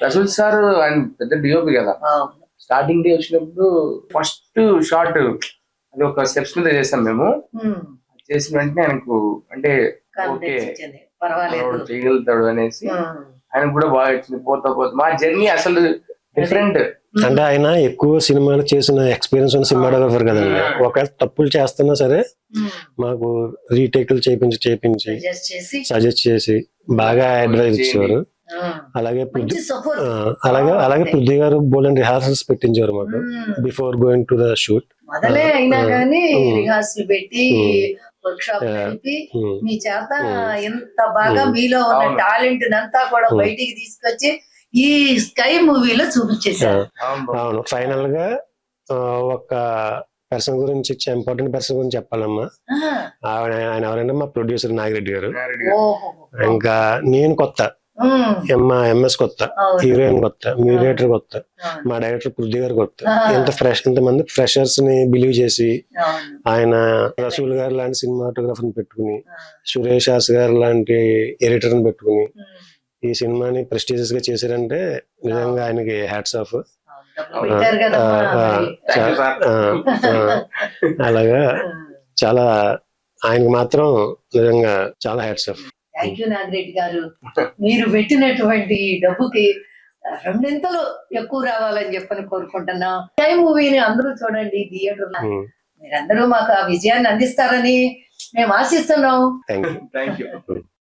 Rasool sir ఆయన పెద్ద DOP కదా. స్టార్టింగ్ డే వచ్చినప్పుడు ఫస్ట్ షాట్ అది ఒక స్టెప్స్ మీద చేసాం మేము. చేసిన వెంటనే ఆయనకు అంటే ఓకే చేయగలుగుతాడు అనేసి ఆయన కూడా బాగా వచ్చింది. పోతా మా జర్నీ అసలు డిఫరెంట్. అంటే ఆయన ఎక్కువ సినిమాలు చేసిన ఎక్స్పీరియన్స్ ఉన్న సినిమాటోగ్రఫర్ కదండి. ఒకవేళ తప్పులు చేస్తున్నా సరే మాకు రీటేక్లు చేపించి సజెస్ట్ చేసి బాగా అడ్వైజ్ ఇచ్చేవారు. అలాగే అలాగే పృథ్వీ గారు బోల్డెన్ రిహార్సల్స్ పెట్టించారు మాకు before going to the shoot. మొదలే అయినా కానీ రిహార్సల్ పెట్టి వర్క్ షాప్ కలిపి మీ చేత ఎంత బాగా మీలో ఉన్న టాలెంట్ అంతా కూడా బయటికి తీసుకొచ్చి ఈ స్కై మూవీలో చూపించేశారు. అవును, ఫైనల్ గా ఒక పర్సన్ గురించి, ఇంపార్టెంట్ పర్సన్ గురించి చెప్పాలమ్మా. ఆయన ఎవరంటే మా ప్రొడ్యూసర్ నాగిరెడ్డి గారు. ఇంకా నేను కొత్త, ఎంఎస్ కొత్త, హీరోయిన్ కొత్త, మ్యూజియేటర్ కొత్త, మా డైరెక్టర్ పృథ్వీ గారు కొత్త. ఇంతమంది ఫ్రెషర్స్ ని బిలీవ్ చేసి ఆయన రసూల్ గారు లాంటి సినిమాటోగ్రఫర్ ని పెట్టుకుని, సురేష్ హాస్ గారు లాంటి ఎడిటర్ ని పెట్టుకుని ఈ సినిమాని ప్రెస్టీజియస్ గా చేశారంటే నిజంగా ఆయనకి హ్యాట్స్ ఆఫ్. అలాగా చాలా ఆయనకి మాత్రం నిజంగా చాలా hats off. Thank you Nagireddy గారు. మీరు పెట్టినటువంటి డబ్బుకి రెండింతలు ఎక్కువ రావాలని చెప్పని కోరుకుంటున్నా. స్కై మూవీని అందరూ చూడండి థియేటర్ లో. మీరందరూ మాకు ఆ విజయాన్ని అందిస్తారని మేము ఆశిస్తున్నాం. Thank you.